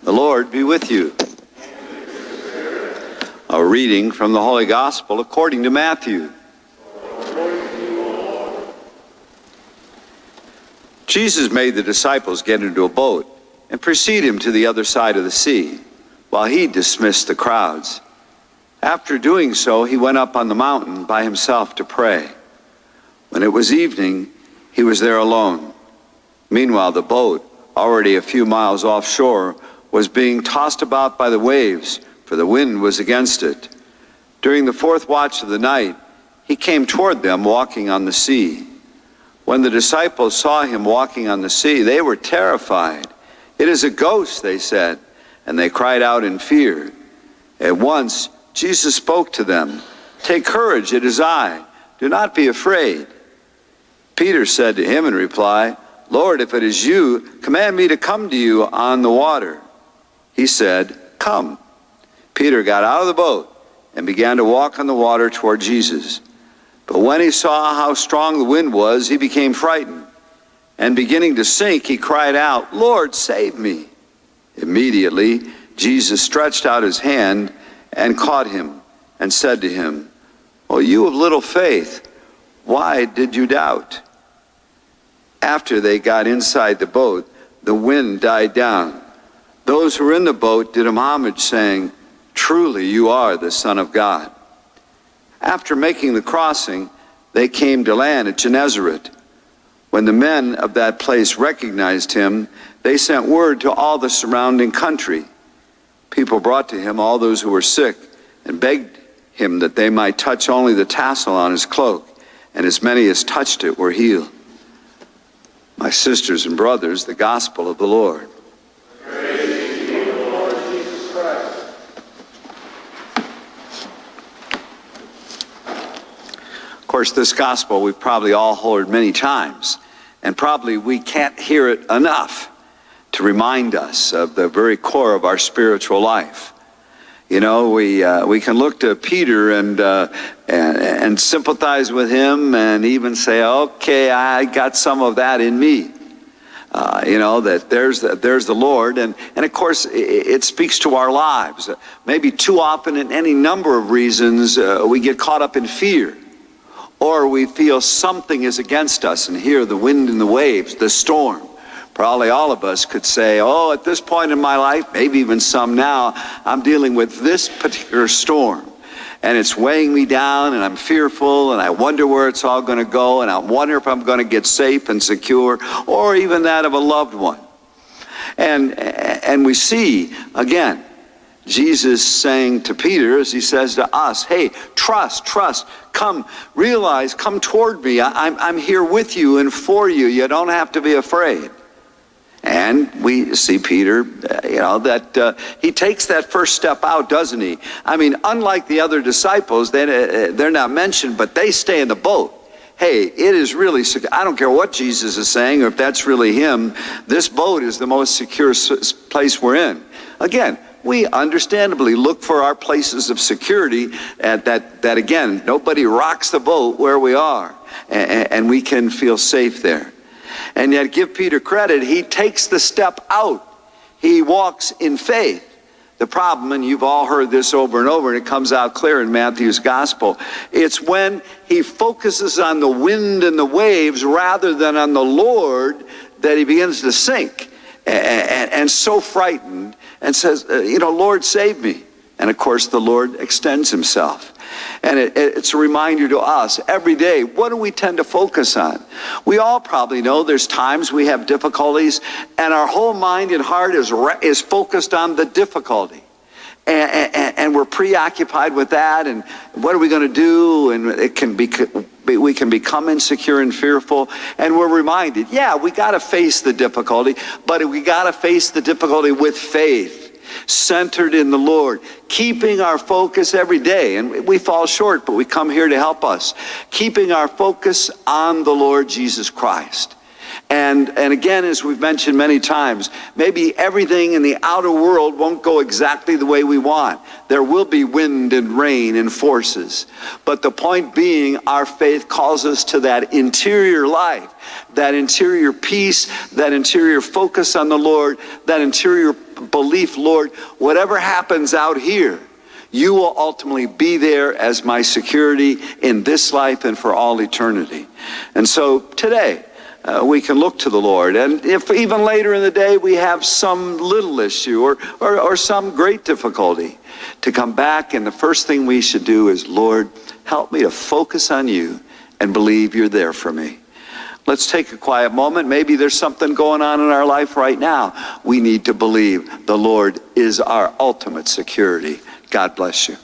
The Lord be with you. A reading from the Holy Gospel according to Matthew. Jesus made the disciples get into a boat and precede him to the other side of the sea, while he dismissed the crowds. After doing so, he went up on the mountain by himself to pray. When it was evening, he was there alone. Meanwhile, the boat, already a few miles offshore, was being tossed about by the waves, for the wind was against it. During the fourth watch of the night, he came toward them walking on the sea. When the disciples saw him walking on the sea, they were terrified. "It is a ghost," they said, and they cried out in fear. At once, Jesus spoke to them. "Take courage, it is I. Do not be afraid." Peter said to him in reply, "Lord, if it is you, command me to come to you on the water." He said, "Come." Peter got out of the boat and began to walk on the water toward Jesus. But when he saw how strong the wind was, he became frightened. And beginning to sink, he cried out, "Lord, save me." Immediately, Jesus stretched out his hand and caught him and said to him, "O you of little faith, why did you doubt?" After they got inside the boat, the wind died down. Those who were in the boat did him homage, saying, "Truly you are the Son of God." After making the crossing, they came to land at Gennesaret. When the men of that place recognized him, they sent word to all the surrounding country. People brought to him all those who were sick and begged him that they might touch only the tassel on his cloak, and as many as touched it were healed. My sisters and brothers, the gospel of the Lord. Praise to you, Lord Jesus Christ. Of course, this gospel we've probably all heard many times, and probably we can't hear it enough to remind us of the very core of our spiritual life. You know, we can look to Peter and sympathize with him and even say, okay, I got some of that in me. That there's the Lord. And of course, it speaks to our lives. Maybe too often, in any number of reasons, we get caught up in fear. Or we feel something is against us and hear the wind and the waves, the storm. Probably all of us could say, at this point in my life, maybe even some now, I'm dealing with this particular storm. And it's weighing me down, and I'm fearful, and I wonder where it's all going to go, and I wonder if I'm going to get safe and secure, or even that of a loved one. And we see, again, Jesus saying to Peter, as he says to us, hey, trust, come, realize, come toward me. I'm here with you and for you. You don't have to be afraid. And we see Peter, he takes that first step out, doesn't he? I mean, unlike the other disciples, they're not mentioned, but they stay in the boat. Hey, it is really secure. I don't care what Jesus is saying or if that's really him. This boat is the most secure place we're in. Again, we understandably look for our places of security at that again, nobody rocks the boat where we are, and we can feel safe there. And yet, give Peter credit, he takes the step out. He walks in faith. The problem, and you've all heard this over and over, and it comes out clear in Matthew's gospel, it's when he focuses on the wind and the waves rather than on the Lord that he begins to sink and so frightened and says, Lord, save me. And of course, the Lord extends himself. And it's a reminder to us every day, what do we tend to focus on? We all probably know there's times we have difficulties and our whole mind and heart is focused on the difficulty. And we're preoccupied with that, and what are we going to do? And we can become insecure and fearful, and we're reminded, we got to face the difficulty, but we got to face the difficulty with faith. Centered in the Lord, keeping our focus every day. And we fall short, but we come here to help us. Keeping our focus on the Lord Jesus Christ. And again, as we've mentioned many times, maybe everything in the outer world won't go exactly the way we want. There will be wind and rain and forces. But the point being, our faith calls us to that interior life, that interior peace, that interior focus on the Lord, that interior belief, Lord, whatever happens out here, you will ultimately be there as my security in this life and for all eternity. And so today, we can look to the Lord. And if even later in the day we have some little issue or some great difficulty, to come back, and the first thing we should do is, Lord, help me to focus on you and believe you're there for me. Let's take a quiet moment. Maybe there's something going on in our life right now. We need to believe the Lord is our ultimate security. God bless you.